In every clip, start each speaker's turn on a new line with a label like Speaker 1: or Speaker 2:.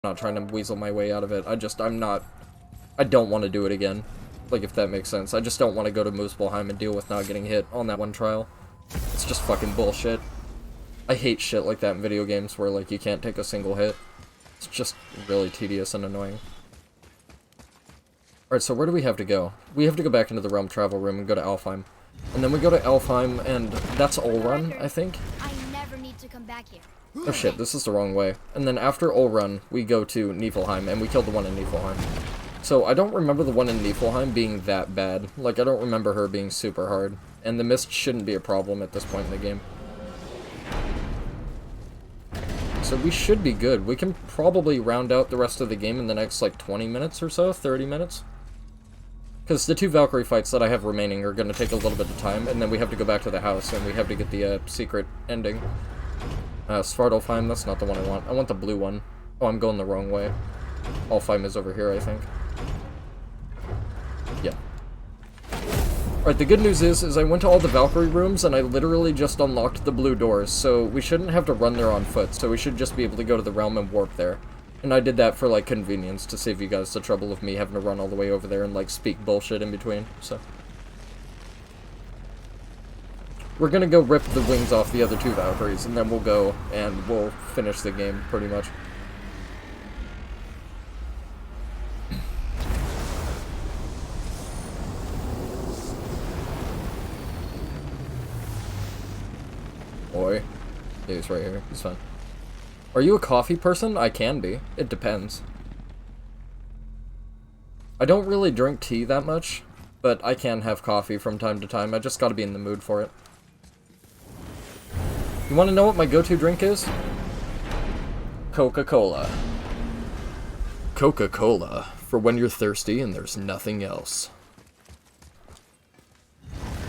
Speaker 1: not trying to weasel my way out of it. I don't want to do it again. Like, if that makes sense. I just don't want to go to Muspelheim and deal with not getting hit on that one trial. It's just fucking bullshit. I hate shit like that in video games where, like, you can't take a single hit. It's just really tedious and annoying. Alright, so where do we have to go? We have to go back into the Realm Travel Room and go to Alfheim. And then we go to Alfheim, and that's Olrun, I think?
Speaker 2: I never need to come back here.
Speaker 1: Oh shit, this is the wrong way. And then after Olrun, we go to Niflheim, and we kill the one in Niflheim. So I don't remember the one in Niflheim being that bad. Like, I don't remember her being super hard. And the mist shouldn't be a problem at this point in the game. So we should be good. We can probably round out the rest of the game in the next, like, 20 minutes or so, 30 minutes. Because the 2 Valkyrie fights that I have remaining are going to take a little bit of time, and then we have to go back to the house, and we have to get the secret ending. Svartalfheim, that's not the one I want. I want the blue one. Oh, I'm going the wrong way. Alfheim is over here, I think. Yeah. Alright, the good news is I went to all the Valkyrie rooms, and I literally just unlocked the blue doors, so we shouldn't have to run there on foot, so we should just be able to go to the realm and warp there. And I did that for, like, convenience, to save you guys the trouble of me having to run all the way over there and, like, speak bullshit in between, so. We're gonna go rip the wings off the other 2 Valkyries, and then we'll go, and we'll finish the game, pretty much. Boy. Yeah, he's right here, he's fine. Are you a coffee person? I can be. It depends. I don't really drink tea that much, but I can have coffee from time to time. I just gotta be in the mood for it. You wanna know what my go-to drink is? Coca-Cola. Coca-Cola, for when you're thirsty and there's nothing else.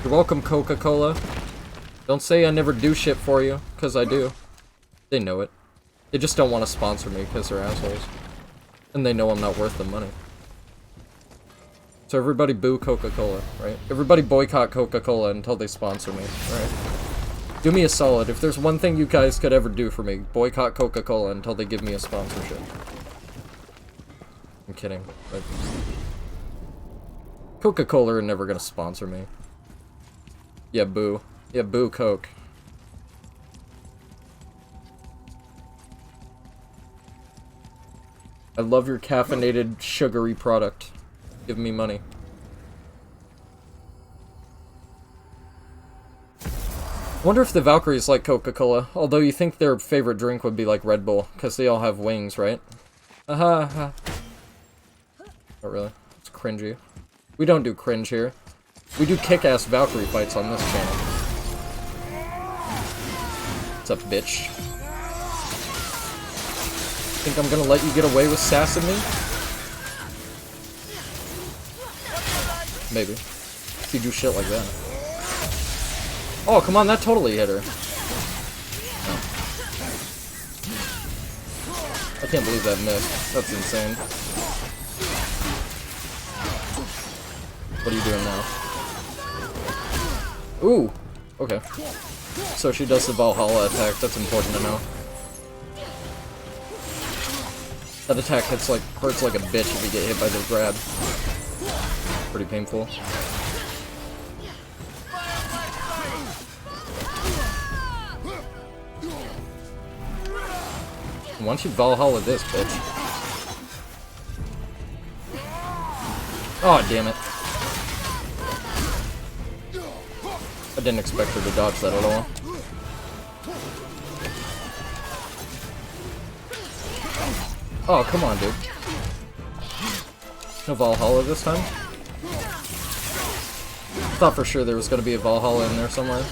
Speaker 1: You're welcome, Coca-Cola. Don't say I never do shit for you, because I do. They know it. They just don't want to sponsor me because they're assholes. And they know I'm not worth the money. So everybody boo Coca-Cola, right? Everybody boycott Coca-Cola until they sponsor me, right? Do me a solid. If there's one thing you guys could ever do for me, boycott Coca-Cola until they give me a sponsorship. I'm kidding. But Coca-Cola are never gonna sponsor me. Yeah, boo. Yeah, boo Coke. I love your caffeinated, sugary product. Give me money. I wonder if the Valkyries like Coca-Cola, although you think their favorite drink would be like Red Bull, because they all have wings, right? Aha, aha. Not really. It's cringy. We don't do cringe here. We do kick-ass Valkyrie fights on this channel. What's up, bitch? Think I'm gonna let you get away with sassing me? Maybe. If you do shit like that. Oh, come on, that totally hit her. No. I can't believe that missed. That's insane. What are you doing now? Ooh! Okay. So she does the Valhalla attack, that's important to know. That attack hurts like a bitch if you get hit by the grab. Pretty painful. Why don't you Valhalla this, bitch? Oh, damn it. I didn't expect her to dodge that at all. Oh, come on, dude. No Valhalla this time? Thought for sure there was gonna be a Valhalla in there somewhere.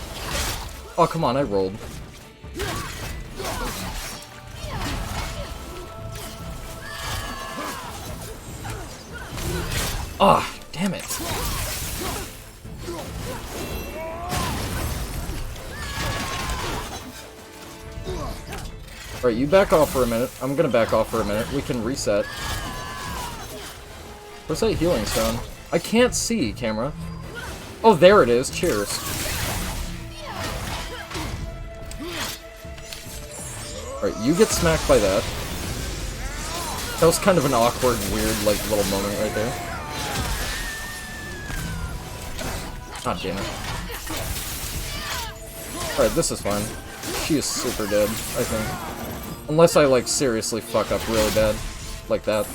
Speaker 1: Oh, come on, I rolled. Ah, oh, damn it. Alright, you back off for a minute. I'm gonna back off for a minute. We can reset. Where's that healing stone? I can't see, camera. Oh, there it is. Cheers. Alright, you get smacked by that. That was kind of an awkward, weird, like, little moment right there. God damn it. Alright, this is fine. She is super dead, I think. Unless I, like, seriously fuck up really bad. Like that.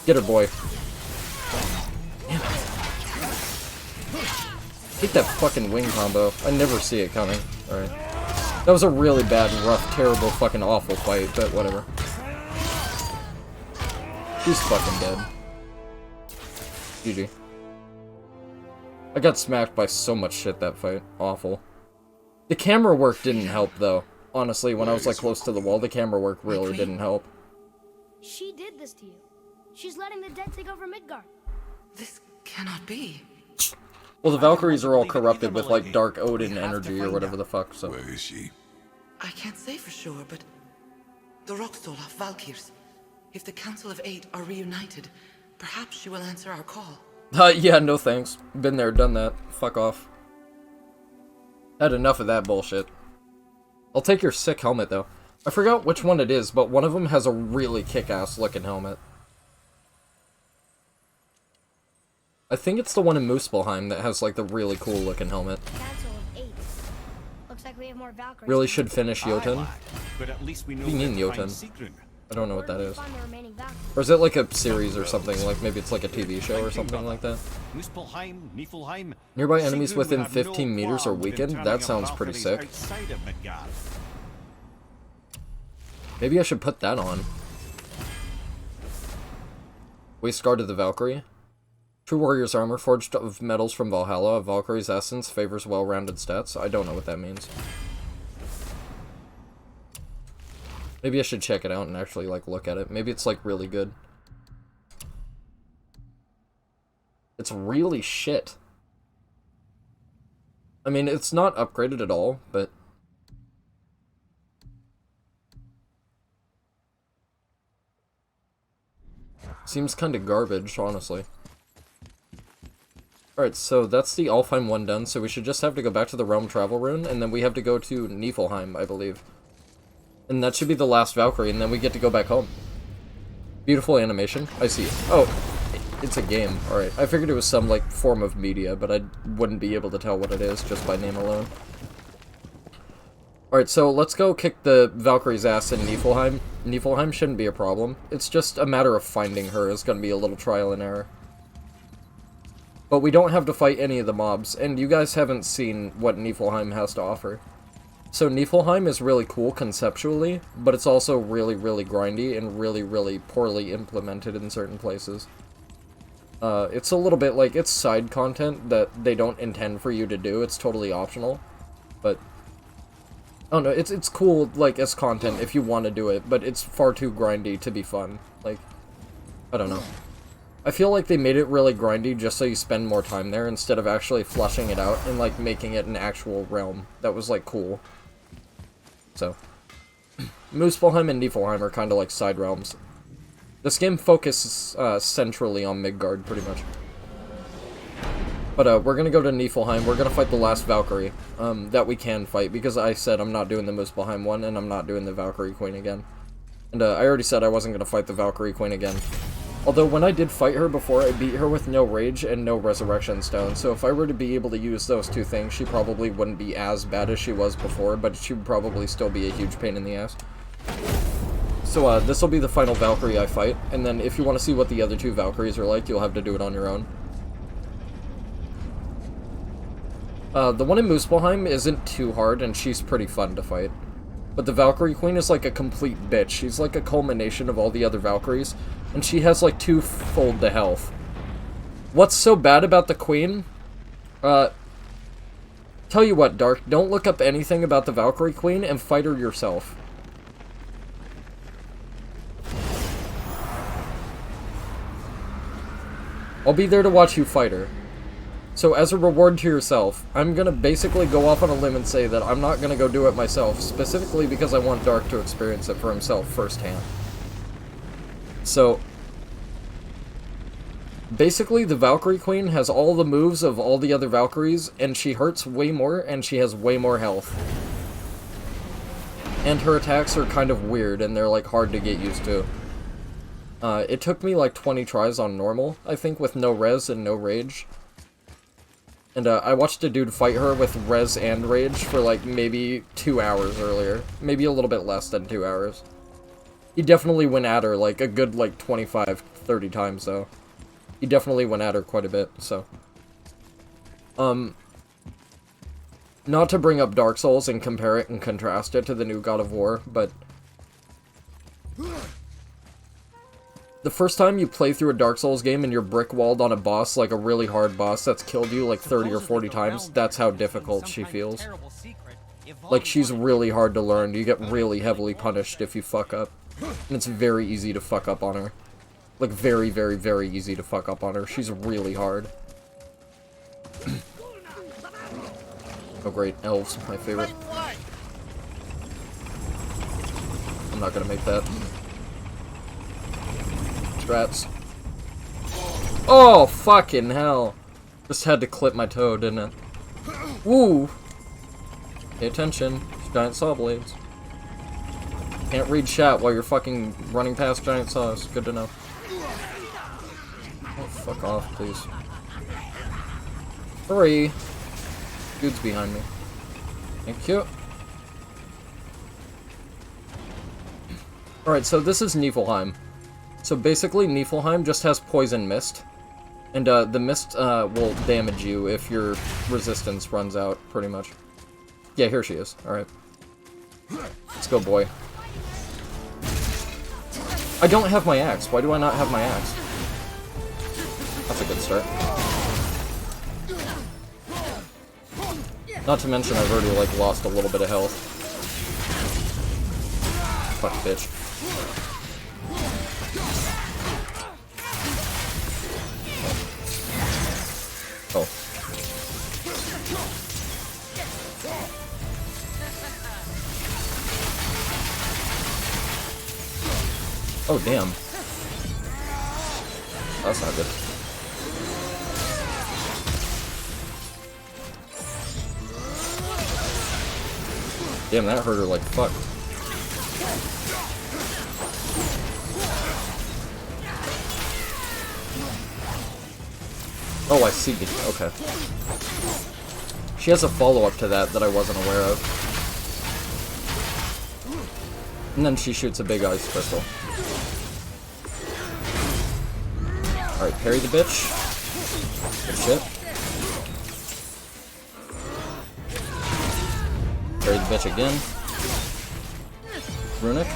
Speaker 1: Get her, boy. Damn it. Hate that fucking wing combo. I never see it coming. Alright. That was a really bad, rough, terrible, fucking awful fight, but whatever. She's fucking dead. GG. I got smacked by so much shit that fight. Awful. The camera work didn't help, though. Honestly, when I was, like, close to the wall, the camera work really didn't help.
Speaker 2: She did this to you. She's letting the dead take over Midgard.
Speaker 3: This cannot be.
Speaker 1: Well, the Valkyries are all corrupted with, like, dark Odin energy or whatever the fuck, so...
Speaker 4: Where is she?
Speaker 3: I can't say for sure, but the Rockstall of Valkyrs. If the Council of Eight are reunited, perhaps she will answer our call.
Speaker 1: Yeah, no thanks. Been there, done that. Fuck off. Had enough of that bullshit. I'll take your sick helmet, though. I forgot which one it is, but one of them has a really kick-ass looking helmet. I think it's the one in Muspelheim that has, like, the really cool looking helmet.
Speaker 2: Council of 8. Looks like we have more Valkyries.
Speaker 1: Really should finish Jötunheim.
Speaker 5: But at least we know
Speaker 1: What do you mean,
Speaker 5: where to find
Speaker 1: Jötunheim?
Speaker 5: Sigrun.
Speaker 1: I don't know what
Speaker 2: Where
Speaker 1: that
Speaker 2: do we
Speaker 1: is.
Speaker 2: find the remaining Valkyries?
Speaker 1: Or is it like a series or something? Like, maybe it's like a TV show or something like that?
Speaker 5: Muspelheim, Niflheim.
Speaker 1: Nearby enemies
Speaker 5: Sigrun
Speaker 1: within
Speaker 5: would have no
Speaker 1: 15 meters are
Speaker 5: qualm with
Speaker 1: weakened?
Speaker 5: turning
Speaker 1: That
Speaker 5: up
Speaker 1: sounds pretty
Speaker 5: Valkyries
Speaker 1: sick.
Speaker 5: outside of Midgard.
Speaker 1: Maybe I should put that on. Waistguard of the Valkyrie. True warrior's armor, forged of metals from Valhalla. A Valkyrie's essence favors well-rounded stats. I don't know what that means. Maybe I should check it out and actually, like, look at it. Maybe it's, like, really good. It's really shit. I mean, it's not upgraded at all, but... seems kinda garbage, honestly. Alright, so that's the Alfheim one done, so we should just have to go back to the Realm Travel Rune, and then we have to go to Niflheim, I believe. And that should be the last Valkyrie, and then we get to go back home. Beautiful animation. I see. Oh, it's a game. Alright, I figured it was some, like, form of media, but I wouldn't be able to tell what it is just by name alone. Alright, so let's go kick the Valkyrie's ass in Niflheim. Niflheim shouldn't be a problem. It's just a matter of finding her is going to be a little trial and error. But we don't have to fight any of the mobs, and you guys haven't seen what Niflheim has to offer. So Niflheim is really cool conceptually, but it's also really, really grindy and really, really poorly implemented in certain places. It's a little bit like, it's side content that they don't intend for you to do, it's totally optional. But, I don't know, it's cool, like, as content if you want to do it, but it's far too grindy to be fun. Like, I don't know. I feel like they made it really grindy just so you spend more time there instead of actually fleshing it out and, like, making it an actual realm that was, like, cool. So, Muspelheim and Niflheim are kind of like side realms. This game focuses centrally on Midgard, pretty much. But we're gonna go to Niflheim. We're gonna fight the last Valkyrie that we can fight, because I said I'm not doing the Muspelheim one, and I'm not doing the Valkyrie Queen again. And I already said I wasn't gonna fight the Valkyrie Queen again. Although, when I did fight her before, I beat her with no rage and no resurrection stone, so if I were to be able to use those two things, she probably wouldn't be as bad as she was before, but she would probably still be a huge pain in the ass. So, this will be the final Valkyrie I fight, and then if you want to see what the other two Valkyries are like, you'll have to do it on your own. The one in Muspelheim isn't too hard, and she's pretty fun to fight. But the Valkyrie Queen is like a complete bitch. She's like a culmination of all the other Valkyries, and she has like 2-fold the health. What's so bad about the Queen? Tell you what, Dark, don't look up anything about the Valkyrie Queen and fight her yourself. I'll be there to watch you fight her. So as a reward to yourself, I'm gonna basically go off on a limb and say that I'm not gonna go do it myself, specifically because I want Dark to experience it for himself firsthand. So, basically the Valkyrie Queen has all the moves of all the other Valkyries, and she hurts way more, and she has way more health. And her attacks are kind of weird, and they're, like, hard to get used to. It took me, like, 20 tries on normal, I think, with no res and no rage. And, I watched a dude fight her with res and rage for, like, maybe 2 hours earlier. Maybe a little bit less than 2 hours. He definitely went at her, like, a good, like, 25, 30 times, though. He definitely went at her quite a bit, so. Not to bring up Dark Souls and compare it and contrast it to the new God of War, but the first time you play through a Dark Souls game and you're brick-walled on a boss, like a really hard boss that's killed you like 30 or 40 times, that's how difficult she feels. Like, she's really hard to learn. You get really heavily punished if you fuck up. And it's very easy to fuck up on her. Like, very, very, very easy to fuck up on her. She's really hard. Oh great, elves, my favorite. I'm not gonna make that. Strats. Oh, fucking hell. Just had to clip my toe, didn't it? Woo! Pay attention, giant saw blades. Can't read chat while you're fucking running past giant saws. Good to know. Oh, fuck off, please. Hurry! Dude's behind me. Thank you. Alright, so this is Niflheim. So basically, Niflheim just has poison mist. And the mist will damage you if your resistance runs out, pretty much. Yeah, here she is. Alright. Let's go, boy. I don't have my axe. Why do I not have my axe? That's a good start. Not to mention I've already, like, lost a little bit of health. Fuck, bitch. Oh. Oh, damn. That's not good. Damn, that hurt her like fuck. Oh, I see. Okay. She has a follow-up to that I wasn't aware of. And then she shoots a big ice crystal. Alright, parry the bitch. Good shit. Parry the bitch again. Runic.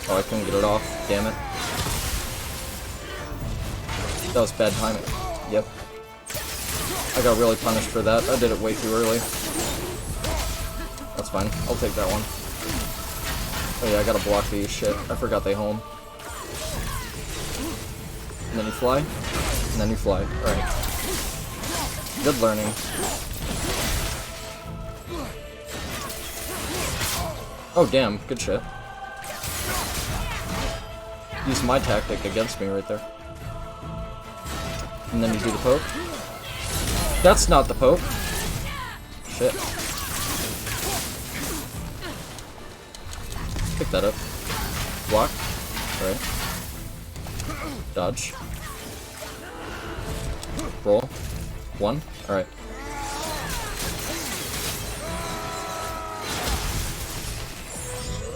Speaker 1: Oh, I couldn't get it off. Damn it. That was bad timing. Yep. I got really punished for that. I did it way too early. That's fine. I'll take that one. Oh yeah, I gotta block these. Shit. I forgot they home. And then you fly. And then you fly. Alright. Good learning. Oh damn, good shit. Use my tactic against me right there. And then you do the poke. That's not the poke. Shit. Pick that up. Block. Alright. Dodge. Roll. 1. Alright.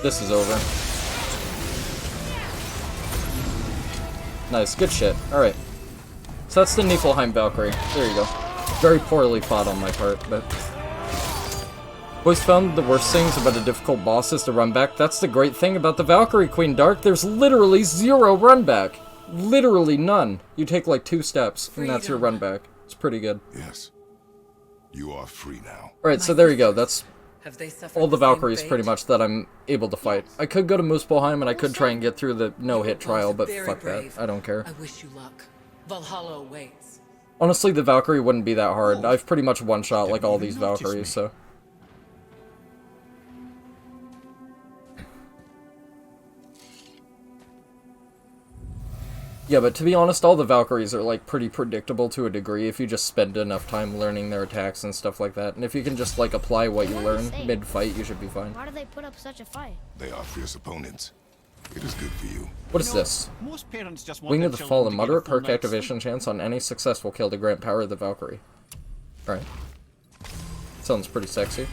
Speaker 1: This is over. Nice, good shit. Alright. So that's the Niflheim Valkyrie. There you go. Very poorly fought on my part, but... Always found the worst things about a difficult boss is the run back. That's the great thing about the Valkyrie Queen Dark. There's literally 0 run back. Literally none. You take like 2 steps, and that's your run back. It's pretty good.
Speaker 4: Yes. You are free now.
Speaker 1: Alright, so there you go. That's
Speaker 3: Have they suffered
Speaker 1: all the
Speaker 3: same
Speaker 1: Valkyries
Speaker 3: fate?
Speaker 1: pretty much that I'm able to fight. I could go to Muspelheim and I could try and get through the no-hit trial, but
Speaker 3: Very
Speaker 1: fuck
Speaker 3: brave.
Speaker 1: that. I don't care.
Speaker 3: I wish you luck. Valhalla awaits.
Speaker 1: Honestly, the Valkyrie wouldn't be that hard. I've pretty much one-shot like all these Valkyries, so... Yeah, but to be honest, all the Valkyries are, like, pretty predictable to a degree if you just spend enough time learning their attacks and stuff like that. And if you can just, like, apply what you learn mid-fight, you should be fine.
Speaker 2: Why do they put up such a fight?
Speaker 4: They are fierce opponents. It is good for you.
Speaker 1: What is this?
Speaker 5: Most parents just want
Speaker 1: Wing
Speaker 5: their
Speaker 1: of the
Speaker 5: children
Speaker 1: Fallen,
Speaker 5: to get a
Speaker 1: moderate
Speaker 5: full
Speaker 1: perk
Speaker 5: night's
Speaker 1: activation chance on any successful kill to grant power of the Valkyrie. Alright. Sounds pretty sexy.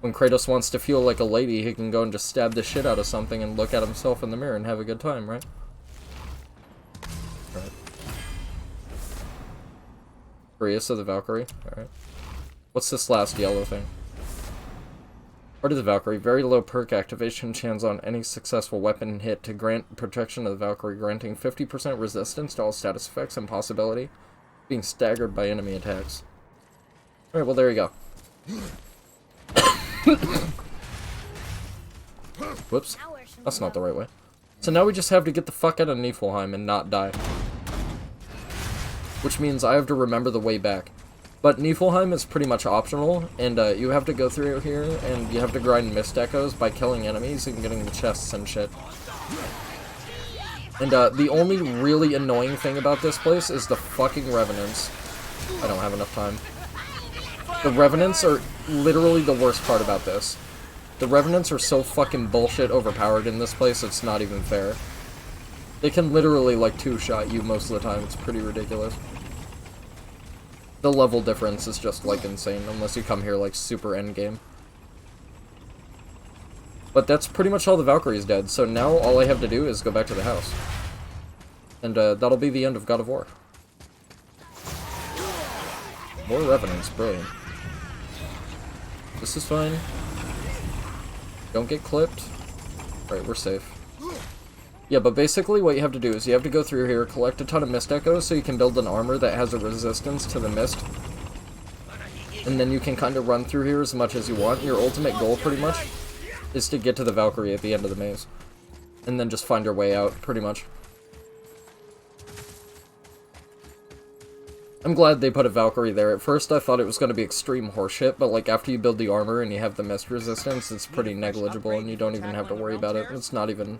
Speaker 1: When Kratos wants to feel like a lady, he can go and just stab the shit out of something and look at himself in the mirror and have a good time, right? Alright. Freya of the Valkyrie. Alright. What's this last yellow thing? Part of the Valkyrie. Very low perk activation chance on any successful weapon hit to grant protection of the Valkyrie, granting 50% resistance to all status effects and possibility being staggered by enemy attacks. Alright, well there you go. Whoops. That's not the right way. So now we just have to get the fuck out of Niflheim and not die. Which means I have to remember the way back. But Niflheim is pretty much optional, and you have to go through here, and you have to grind mist echoes by killing enemies and getting the chests and shit. And the only really annoying thing about this place is the fucking Revenants. I don't have enough time. The Revenants are literally the worst part about this. The Revenants are so fucking bullshit overpowered in this place, it's not even fair. They can literally, like, two-shot you most of the time. It's pretty ridiculous. The level difference is just, like, insane, unless you come here, like, super endgame. But that's pretty much all the Valkyrie's dead, so now all I have to do is go back to the house. And, that'll be the end of God of War. More Revenants, brilliant. This is fine. Don't get clipped. Right, we're safe. Yeah, but basically what you have to do is you have to go through here, collect a ton of mist echoes so you can build an armor that has a resistance to the mist. And then you can kind of run through here as much as you want. Your ultimate goal, pretty much, is to get to the Valkyrie at the end of the maze. And then just find your way out, pretty much. I'm glad they put a Valkyrie there. At first I thought it was going to be extreme horseshit, but like after you build the armor and you have the mist resistance, it's pretty negligible and you don't even have to worry about it. It's not even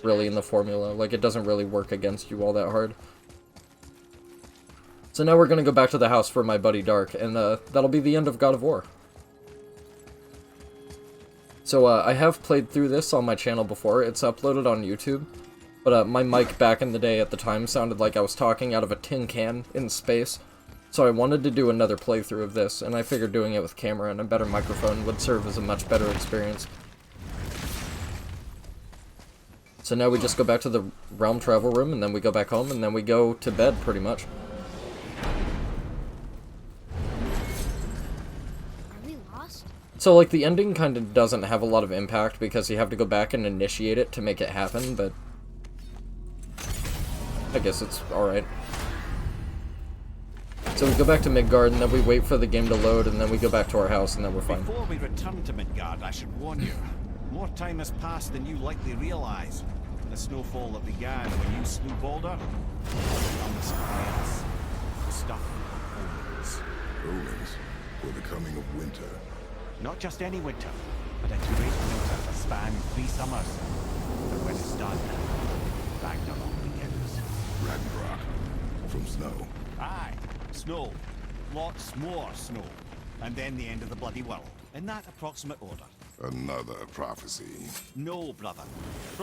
Speaker 1: really in the formula. Like, it doesn't really work against you all that hard. So now we're going to go back to the house for my buddy Dark, and that'll be the end of God of War. So I have played through this on my channel before. It's uploaded on YouTube. But my mic back in the day at the time sounded like I was talking out of a tin can in space. So I wanted to do another playthrough of this, and I figured doing it with camera and a better microphone would serve as a much better experience. So now we just go back to the realm travel room, and then we go back home, and then we go to bed, pretty much.
Speaker 2: Are we lost?
Speaker 1: So, like, the ending kind of doesn't have a lot of impact because you have to go back and initiate it to make it happen, but I guess it's alright. So we go back to Midgard, and then we wait for the game to load, and then we go back to our house, and then we're fine.
Speaker 5: Before we return to Midgard, I should warn you. More time has passed than you likely realize. The snowfall that began when you slew Baldur comes rains. The stuff of omens.
Speaker 4: Omens for the coming of winter.
Speaker 5: Not just any winter, but a great winter that spans 3 summers. And when it's done, Ragnarok begins.
Speaker 4: Ragnarok. From snow.
Speaker 5: Aye, snow. Lots more snow. And then the end of the bloody world. In that approximate order.
Speaker 4: Another prophecy.
Speaker 5: No, brother.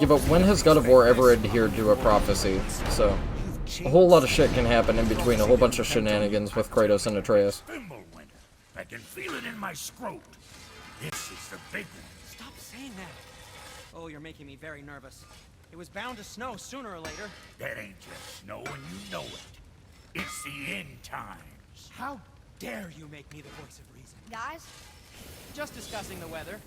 Speaker 1: Yeah, but when has God of War ever adhered to a prophecy? So, a whole lot of shit can happen in between a whole bunch of shenanigans with Kratos and Atreus.
Speaker 6: Fimbulwinter. I can feel it in my scrot. This is the big one.
Speaker 7: Stop saying that. Oh, you're making me very nervous. It was bound to snow sooner or later.
Speaker 6: That ain't just snow, and you know it. It's the end times.
Speaker 7: How dare you make me the voice of reason?
Speaker 2: Guys?
Speaker 7: Just discussing the weather.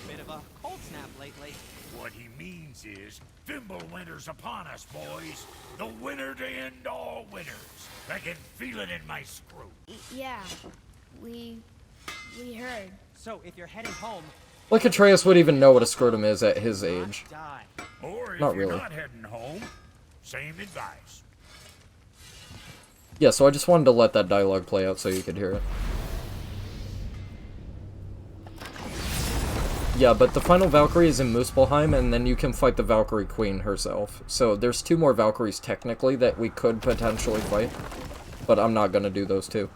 Speaker 7: Bit of a cold snap lately.
Speaker 6: What he means is, Fimbulwinter's upon us, boys. The winter to end all winters. I can feel it in my scrot.
Speaker 2: Yeah. We heard.
Speaker 7: So, if you're heading home,
Speaker 1: Like Atreus would even know what a scrotum is at his age.
Speaker 7: die.
Speaker 6: Or if
Speaker 1: Not
Speaker 6: you're
Speaker 1: really.
Speaker 6: not heading home, same advice.
Speaker 1: Yeah, so I just wanted to let that dialogue play out so you could hear it. Yeah, but the final Valkyrie is in Muspelheim, and then you can fight the Valkyrie Queen herself. So there's 2 more Valkyries, technically, that we could potentially fight. But I'm not gonna do those 2.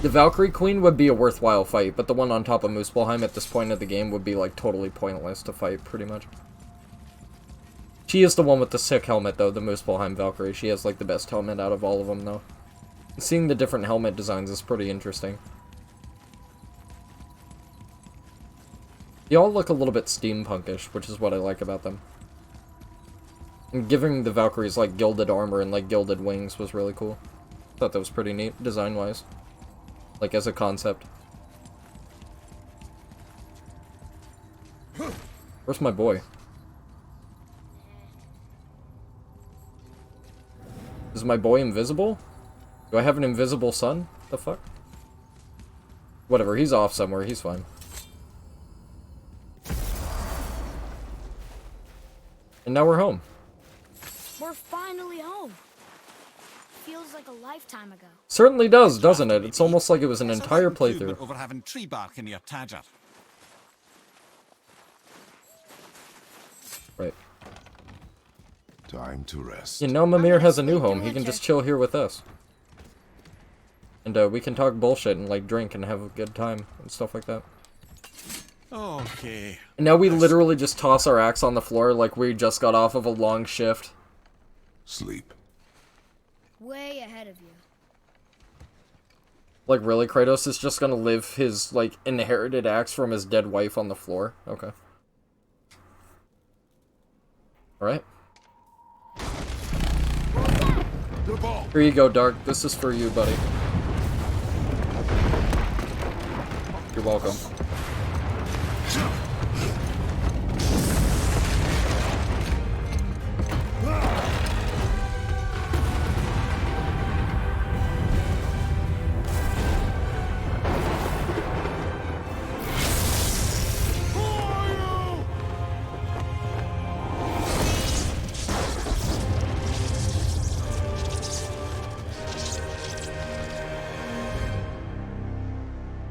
Speaker 1: The Valkyrie Queen would be a worthwhile fight, but the one on top of Muspelheim at this point of the game would be, like, totally pointless to fight, pretty much. She is the one with the sick helmet, though, the Muspelheim Valkyrie. She has, like, the best helmet out of all of them, though. Seeing the different helmet designs is pretty interesting. They all look a little bit steampunkish, which is what I like about them. And giving the Valkyries, like, gilded armor and, like, gilded wings was really cool. Thought that was pretty neat, design-wise. Like, as a concept. Where's my boy? Is my boy invisible? Do I have an invisible son? The fuck? Whatever, he's off somewhere, he's fine. And now we're home.
Speaker 2: We're finally home. Feels like a lifetime ago.
Speaker 1: Certainly does, doesn't it? It's almost like it was an entire playthrough.
Speaker 5: Over having tree bark in your tadger.
Speaker 1: Right.
Speaker 4: Time to rest.
Speaker 1: You know, Mímir has a new home. He can just chill here with us. And we can talk bullshit and, like, drink and have a good time and stuff like that.
Speaker 5: Okay.
Speaker 1: And now we literally just toss our axe on the floor like we just got off of a long shift.
Speaker 4: Sleep.
Speaker 2: Way ahead of you.
Speaker 1: Like, really? Kratos is just gonna live his, like, inherited axe from his dead wife on the floor? Okay. Alright. Here you go, Dark. This is for you, buddy. You're welcome.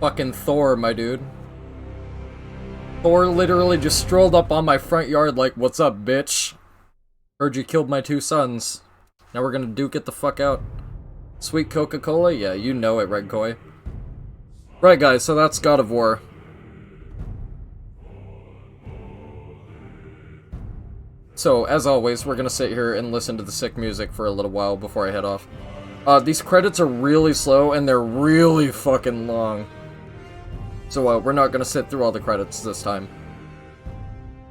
Speaker 1: Fucking Thor, my dude. Thor literally just strolled up on my front yard like, what's up, bitch? Heard you killed my 2 sons. Now we're gonna duke it the fuck out. Sweet Coca-Cola? Yeah, you know it, Red Koi. Right, guys, so that's God of War. So, as always, we're gonna sit here and listen to the sick music for a little while before I head off. These credits are really slow, and they're really fucking long. So, we're not gonna sit through all the credits this time.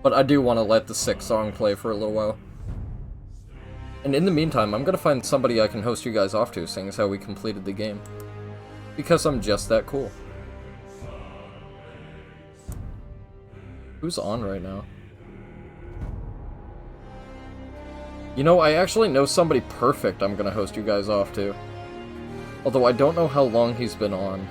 Speaker 1: But I do want to let the sick song play for a little while. And in the meantime, I'm gonna find somebody I can host you guys off to, seeing as how we completed the game. Because I'm just that cool. Who's on right now? You know, I actually know somebody perfect I'm gonna host you guys off to. Although I don't know how long he's been on.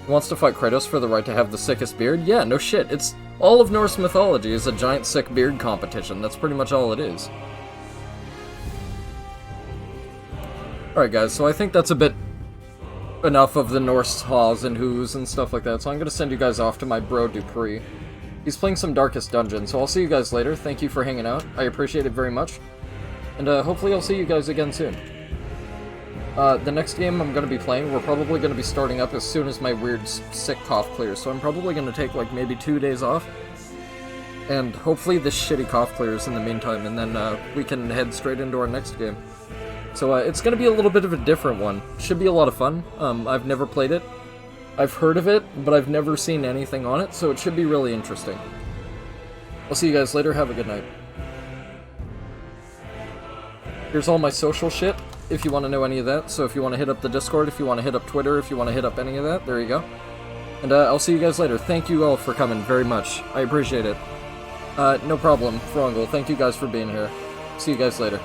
Speaker 1: He wants to fight Kratos for the right to have the sickest beard? Yeah, no shit. It's all of Norse mythology is a giant sick beard competition. That's pretty much all it is. Alright guys, so I think that's a bit enough of the Norse haws and who's and stuff like that, so I'm gonna send you guys off to my bro Dupree. He's playing some Darkest Dungeon, so I'll see you guys later. Thank you for hanging out. I appreciate it very much. And hopefully I'll see you guys again soon. The next game I'm going to be playing, we're probably going to be starting up as soon as my weird sick cough clears, so I'm probably going to take like maybe 2 days off. And hopefully this shitty cough clears in the meantime, and then we can head straight into our next game. So it's going to be a little bit of a different one. Should be a lot of fun. I've never played it. I've heard of it, but I've never seen anything on it, so it should be really interesting. I'll see you guys later. Have a good night. Here's all my social shit, if you want to know any of that. So if you want to hit up the Discord, if you want to hit up Twitter, if you want to hit up any of that, there you go. And I'll see you guys later. Thank you all for coming very much. I appreciate it. No problem, Frongel. Thank you guys for being here. See you guys later.